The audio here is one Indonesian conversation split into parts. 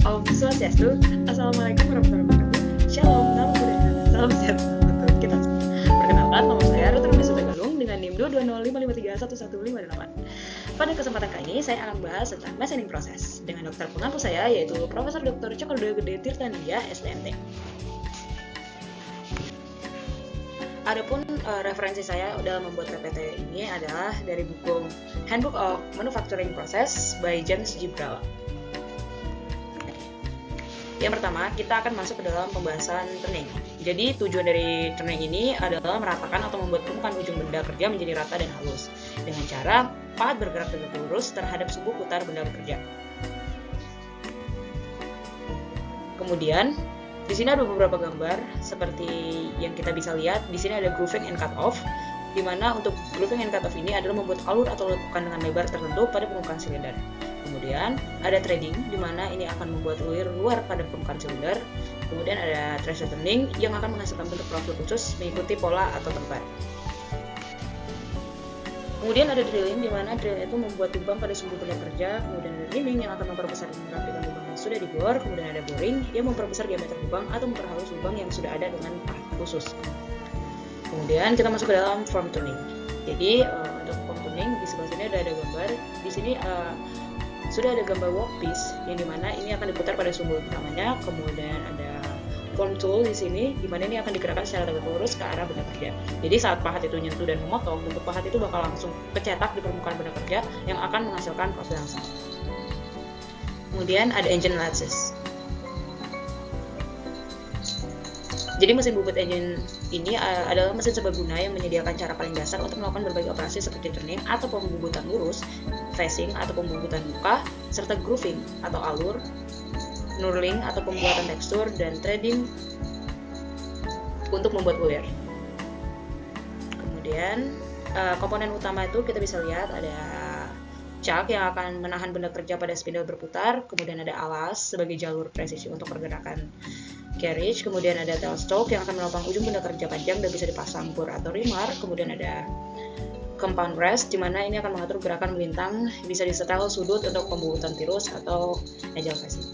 Om Swastiastu, Assalamualaikum warahmatullahi wabarakatuh. Shalom, nama budaya, salam sejahtera untuk kita semua. Perkenalkan, nama saya Ruth Rumisuta Galung dengan NIM 22055311588. Pada kesempatan kali ini, saya akan bahas tentang mesening proses dengan dokter pengampu saya, yaitu Profesor Dr. Cokoldo Gede Tirtandia, STMT. Adapun referensi saya dalam membuat PPT ini adalah dari buku Handbook of Manufacturing Process by James G. Brala. Yang pertama, kita akan masuk ke dalam pembahasan turning. Jadi, tujuan dari turning ini adalah meratakan atau membuat permukaan ujung benda kerja menjadi rata dan halus dengan cara pahat bergerak tegak lurus terhadap suku putar benda bekerja. Kemudian, di sini ada beberapa gambar seperti yang kita bisa lihat. Di sini ada grooving and cut off, di mana untuk grooving and cut off ini adalah membuat alur atau lekukan dengan lebar tertentu pada permukaan silinder. Kemudian ada threading, di mana ini akan membuat luir luar pada permukaan silinder. Kemudian ada tracer turning yang akan menghasilkan bentuk profil khusus mengikuti pola atau tempat. Kemudian ada drilling, di mana drill itu membuat lubang pada sumbu benda kerja. Kemudian ada drilling yang akan memperbesar dan merapikan lubang yang sudah dibor. Kemudian ada boring yang memperbesar diameter lubang atau memperhalus lubang yang sudah ada dengan pahat khusus. Kemudian kita masuk ke dalam form tuning. Jadi untuk form tuning di sebelah sini ada gambar. Di sini sudah ada gambar workpiece yang dimana ini akan diputar pada sumbu utamanya. Kemudian ada form tool di sini, dimana ini akan digerakkan secara tegak lurus ke arah benda kerja. Jadi saat pahat itu nyentuh dan memotong, bentuk pahat itu bakal langsung kecetak di permukaan benda kerja yang akan menghasilkan profil yang sama. Kemudian ada engine latches. Jadi mesin bubut engine ini adalah mesin serbaguna yang menyediakan cara paling dasar untuk melakukan berbagai operasi seperti turning atau pembubutan lurus, facing atau pembubutan muka, serta grooving atau alur, knurling atau pembuatan tekstur, dan threading untuk membuat luir. Kemudian komponen utama itu kita bisa lihat ada chuck yang akan menahan benda kerja pada spindle berputar, kemudian ada alas sebagai jalur presisi untuk pergerakan carriage, kemudian ada tailstock yang akan menopang ujung benda kerja panjang dan bisa dipasang bor atau rimar, kemudian ada compound rest, di mana ini akan mengatur gerakan melintang, bisa disetel sudut untuk pembubutan tirus atau agile facing.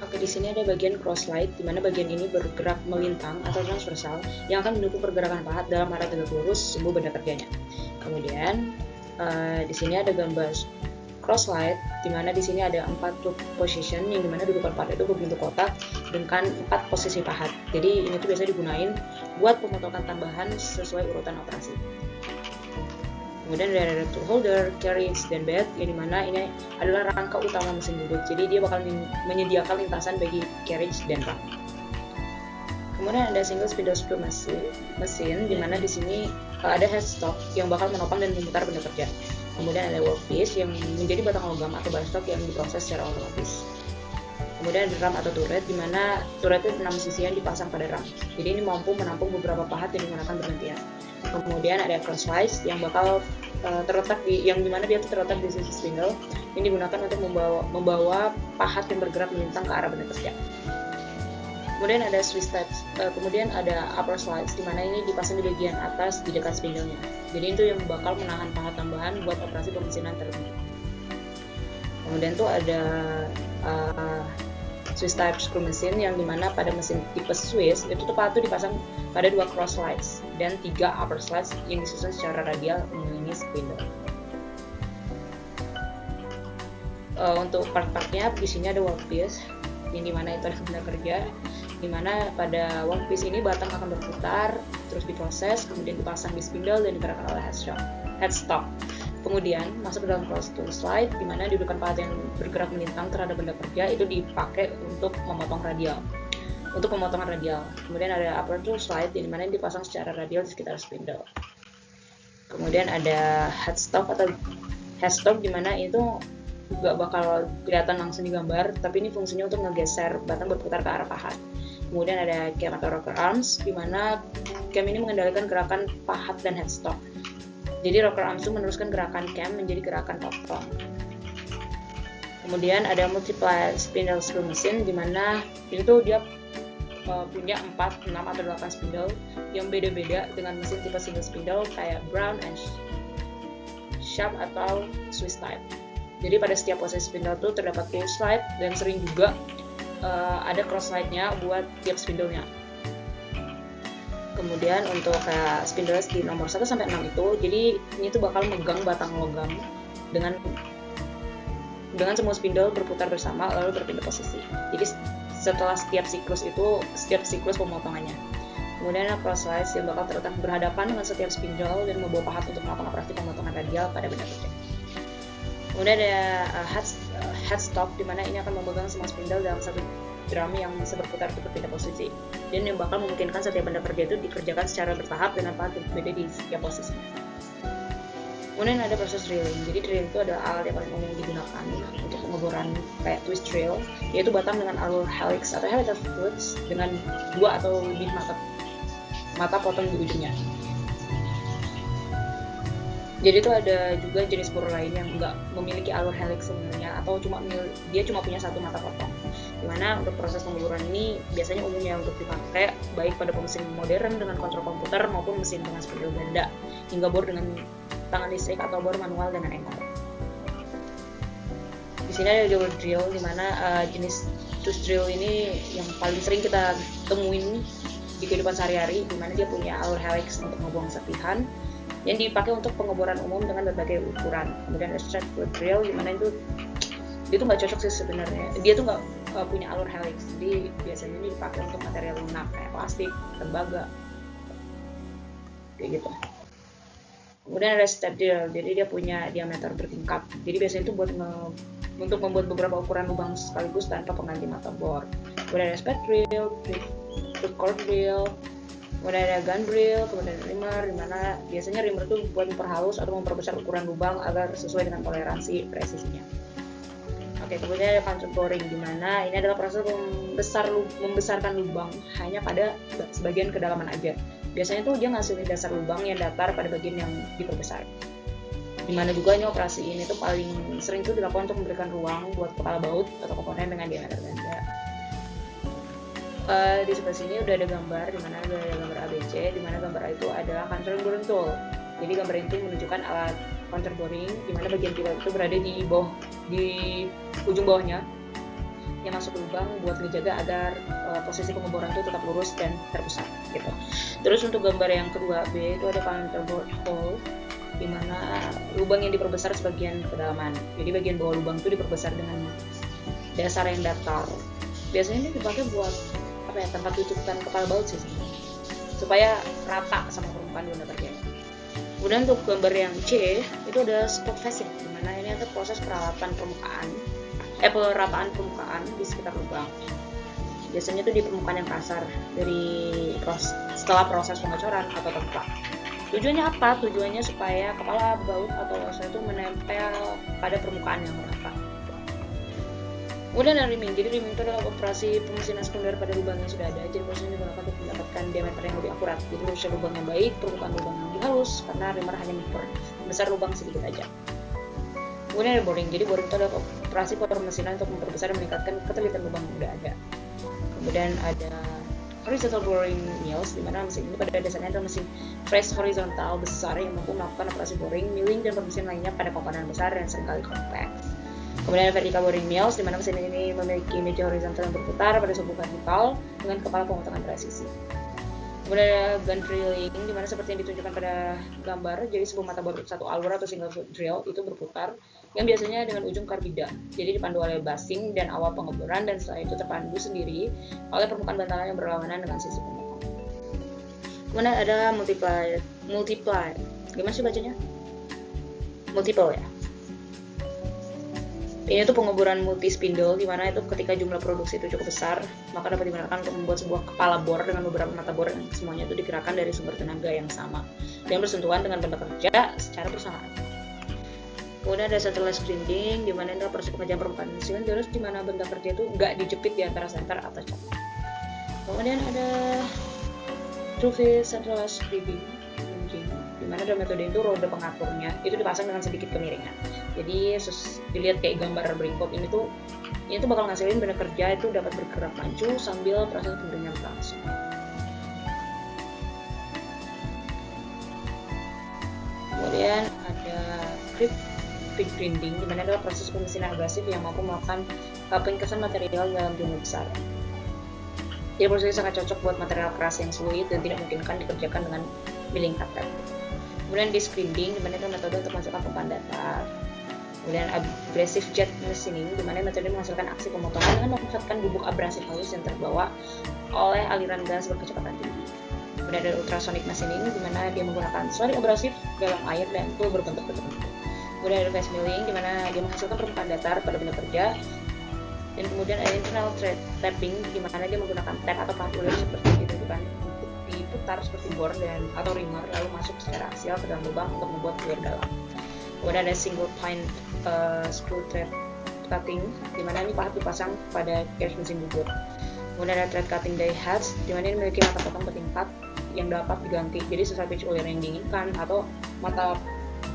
Oke, di sini ada bagian cross slide, di mana bagian ini bergerak melintang atau transversal yang akan mendukung pergerakan pahat dalam arah tegak lurus sumbu benda kerjanya. Kemudian di sini ada gambar cross slide, di mana di sini ada 4 loop position yang dimana dudukan pahat itu berbentuk kotak dengan 4 posisi pahat. Jadi ini tuh biasa digunain buat pemotongan tambahan sesuai urutan operasi. Kemudian ada tool holder, carriage, dan bed, yang dimana ini adalah rangka utama mesin bubut. Jadi dia bakal menyediakan lintasan bagi carriage dan ram. Kemudian ada single spindle screw mesin, dimana di sini ada headstock yang bakal menopang dan memutar benda kerja. Kemudian ada workpiece yang menjadi batang logam atau barstock yang diproses secara otomatis. Kemudian ada ram atau turret, di mana turret itu 6 sisi yang dipasang pada ram. Jadi ini mampu menampung beberapa pahat yang digunakan bergantian. Kemudian ada crosswise yang bakal terletak yang dimana dia terletak di sisi spindle yang digunakan untuk membawa pahat yang bergerak melintang ke arah benda kerja. Kemudian ada Swiss steps, kemudian ada upper slides, di mana ini dipasang di bagian atas di dekat spindle-nya. Jadi itu yang bakal menahan pahat tambahan buat operasi pemesinan tertentu. Kemudian tuh ada Swiss type screw mesin, yang dimana pada mesin tipe Swiss itu tuh pahat tuh dipasang pada 2 cross slides dan 3 upper slides yang disusun secara radial mengelilingi spindle. Untuk part-partnya di sini ada workpiece, yang dimana itu ada benda kerja, dimana pada workpiece ini batang akan berputar, terus diproses, kemudian dipasang di spindle dan digerakkan oleh headstock. Kemudian masuk ke dalam cross tool slide, dimana dudukan pahat yang bergerak melintang terhadap benda kerja itu dipakai untuk pemotongan radial. Kemudian ada upper tool slide, dimana dipasang secara radial di sekitar spindle. Kemudian ada headstock, dimana itu nggak bakal kelihatan langsung di gambar, tapi ini fungsinya untuk ngegeser batang berputar ke arah pahat. Kemudian ada cam atau rocker arms, di mana cam ini mengendalikan gerakan pahat dan headstock. Jadi rocker arms itu meneruskan gerakan cam menjadi gerakan topong. Kemudian ada multiply spindle screw mesin, di mana itu dia punya 4, 6, atau 8 spindle yang beda-beda dengan mesin tipe single spindle kayak Brown and Sharp atau Swiss type. Jadi pada setiap posisi spindle itu terdapat close slide dan sering juga ada cross slide-nya buat tiap spindle-nya. Kemudian untuk kayak spindle di nomor 1 sampai 6 itu, jadi ini tuh bakal megang batang logam dengan semua spindle berputar bersama lalu berpindah posisi. Jadi setelah setiap siklus pemotongannya. Kemudian cross slides yang bakal terletak berhadapan dengan setiap spindle dan membawa pahat untuk melakukan operasi pemotongan radial pada benda kerja. Kemudian ada headstock, di mana ini akan memegang semua spindle dalam satu drum yang bisa berputar untuk berpindah posisi, dan yang bakal memungkinkan setiap benda kerja itu dikerjakan secara bertahap dengan pahat berbeda di setiap posisi. Kemudian ada proses drilling. Jadi drilling itu adalah alat yang paling umum digunakan untuk pengeboran kayak twist drill, yaitu batang dengan alur helix atau helical flutes dengan 2 atau lebih mata potong di ujungnya. Jadi itu ada juga jenis bor lain yang nggak memiliki alur helix sebenarnya, atau dia cuma punya 1 mata potong. Dimana untuk proses pengeboran ini biasanya umumnya untuk dipakai baik pada mesin modern dengan kontrol komputer maupun mesin dengan spindle ganda, hingga bor dengan tangan listrik atau bor manual dengan anchor. Di sini ada double drill, di mana jenis twist drill ini yang paling sering kita temuin di kehidupan sehari-hari, di mana dia punya alur helix untuk membuang serpihan yang dipakai untuk pengeboran umum dengan berbagai ukuran. Kemudian ada straight flow drill, di mana dia tuh nggak cocok sih sebenarnya. Dia tuh nggak punya alur helix, jadi biasanya ini dipakai untuk material lunak kayak plastik, tembaga, kayak gitu. Kemudian ada step drill, jadi dia punya diameter bertingkat. Jadi biasanya itu untuk membuat beberapa ukuran lubang sekaligus tanpa pengganti mata bor. Kemudian ada spade drill, cord drill, kemudian ada gun drill, kemudian ada rimmer, di mana biasanya rimmer itu buat memperhalus atau memperbesar ukuran lubang agar sesuai dengan toleransi presisinya. Oke, kemudian ada contour boring, di mana ini adalah proses membesarkan lubang hanya pada sebagian kedalaman aja. Biasanya tuh dia ngasilin dasar lubang yang datar pada bagian yang diperbesar. Dimana juga ini operasi ini tuh paling sering tuh dilakukan untuk memberikan ruang buat kepala baut atau komponen dengan diameter ganda. Di sebelah sini udah ada gambar, dimana udah ada gambar ABC, dimana gambar itu adalah counter boring tool. Jadi gambar itu menunjukkan alat counter boring, dimana bagian pilot itu berada di ujung bawahnya yang masuk lubang buat ngejaga agar posisi pengeboran itu tetap lurus dan terpusat gitu. Terus untuk gambar yang kedua B itu ada counter board hole, di mana lubang yang diperbesar sebagian kedalaman. Jadi bagian bawah lubang itu diperbesar dengan dasar yang datar. Biasanya ini dipakai buat tempat tutupan kepala baut sih sebenarnya, supaya rata sama permukaan benda kerja. Kemudian untuk gambar yang C itu ada spot facing, di mana ini ada proses perataan permukaan di sekitar lubang. Biasanya itu di permukaan yang kasar setelah proses pengecoran atau tempat. Tujuannya apa? Tujuannya supaya kepala baut atau losa itu menempel pada permukaan yang merata. Kemudian ada rimming. Jadi rimming itu adalah operasi pemesinan sekunder pada lubang yang sudah ada. Jadi proses ini digunakan untuk mendapatkan diameter yang lebih akurat. Jadi usia lubang yang baik, permukaan lubang yang lebih halus, karena rimmer hanya membesar lubang sedikit aja. Kemudian ada boring. Jadi boring itu adalah operasi pemesinan untuk memperbesar dan meningkatkan ketelitian lubang yang sudah ada. Kemudian ada horizontal boring mills, di mana mesin ini pada dasarnya adalah mesin press horizontal besar yang mampu melakukan operasi boring, milling, dan pemesinan lainnya pada komponen besar dan seringkali kompleks. Kemudian ada vertical boring mills, di mana mesin ini memiliki meja horizontal yang berputar pada sebuah vertikal dengan kepala pemotongan presisi. Kemudian ada gun drilling, di mana seperti yang ditunjukkan pada gambar, jadi sebuah mata bor satu alur atau single drill itu berputar, yang biasanya dengan ujung karbida. Jadi dipandu oleh basing dan awal pengeboran, dan setelah itu terpandu sendiri oleh permukaan bantalan yang berlawanan dengan sisi pemotong. Kemudian ada multiply. Gimana sih bacanya? Multiple ya. Ini tuh pengeboran multi spindle, di mana itu ketika jumlah produksi itu cukup besar, maka dapat digunakan untuk membuat sebuah kepala bor dengan beberapa mata bor yang semuanya itu digerakkan dari sumber tenaga yang sama dan bersentuhan dengan benda kerja secara bersamaan. Kemudian ada centralized grinding, di mana itu proses pengerjaan permukaan mesin, terus di mana benda kerja itu nggak dijepit di antara center atau cat. Kemudian ada two-phase centralized grinding, di mana dalam metode itu roda pengaturnya itu dipasang dengan sedikit kemiringan. Jadi dilihat kayak gambar Bringkop ini tuh Ini tuh bakal ngasilin benda kerja itu dapat bergerak maju sambil proses pemberian berlangsung. Kemudian ada creep grinding, dimana adalah proses pemesinan abrasif yang mampu melakukan pengingkasan material dalam jumlah besar. Jadi proses ini sangat cocok buat material keras yang sulit dan tidak memungkinkan dikerjakan dengan milling cutter. Kemudian disc grinding, dimana adalah metode untuk menghasilkan pompahan datar. Kemudian abrasive jet machining, di mana metode menghasilkan aksi pemotongan dengan memanfaatkan bubuk abrasif halus yang terbawa oleh aliran gas berkecepatan tinggi. Kemudian ada ultrasonic machining, di mana dia menggunakan slurry abrasif dalam air dan tool berbentuk tertentu. Kemudian ada face milling, di mana dia menghasilkan permukaan datar pada benda kerja. Dan kemudian ada internal thread tapping, di mana dia menggunakan tap atau pakulir seperti itu, bukan untuk diputar seperti bor dan atau reamer lalu masuk secara aksial ke dalam lubang untuk membuat kulir dalam. Kemudian ada single point screw thread cutting, di mana ini pahat dipasang pada garis mesin bubur. Kemudian ada thread cutting die heads, di mana ini memiliki mata potong bertingkat yang dapat diganti jadi sesuai pitch ulir yang diinginkan atau mata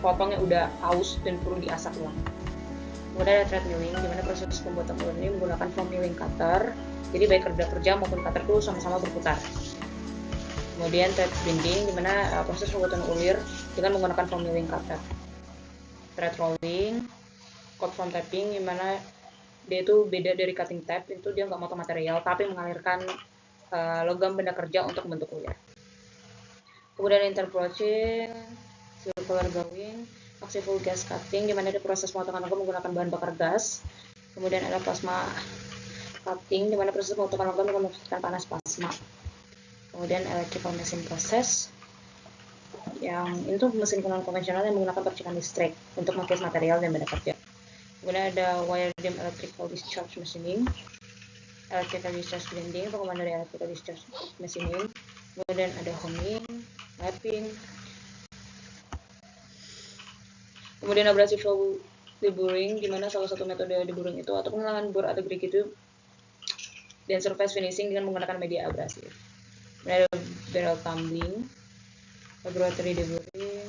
potong yang udah aus dan perlu diasap ulang. Kemudian ada thread milling, di mana proses pembuatan ulir ini menggunakan foam milling cutter, jadi baik kerja maupun cutter itu sama-sama berputar. Kemudian thread bending, di mana proses pembuatan ulir dengan menggunakan foam milling cutter. Thread rolling, cord foam tapping, dimana dia itu beda dari cutting tab, itu dia nggak motong material tapi mengalirkan logam benda kerja untuk membentuk ulir. Kemudian interpolation, circular gawing, flexible gas cutting, dimana ada proses pemotongan logam menggunakan bahan bakar gas. Kemudian ada plasma cutting, dimana proses pemotongan logam dengan memanfaatkan panas plasma. Kemudian electrical machine process, yang itu mesin konvensional yang menggunakan percikan listrik untuk mengkis material dan benda kerja. Kemudian ada wire dam electrical discharge machining, electrical discharge grinding, pengembangan dari electrical discharge machining. Kemudian ada homing, lapping. Kemudian abrasive deburring, di mana salah satu metode deburring itu atau penghilangan bor atau grig itu, dan surface finishing dengan menggunakan media abrasif. Kemudian ada barrel tumbling, laboratory deburring,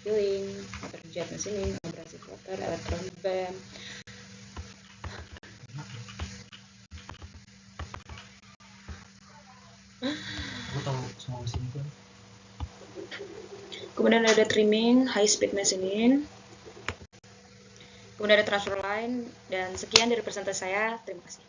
filling, water jet machining, abrasive water, electron beam. Kemudian ada trimming, high speed machining. Kemudian ada transfer line, dan sekian dari presentasi saya. Terima kasih.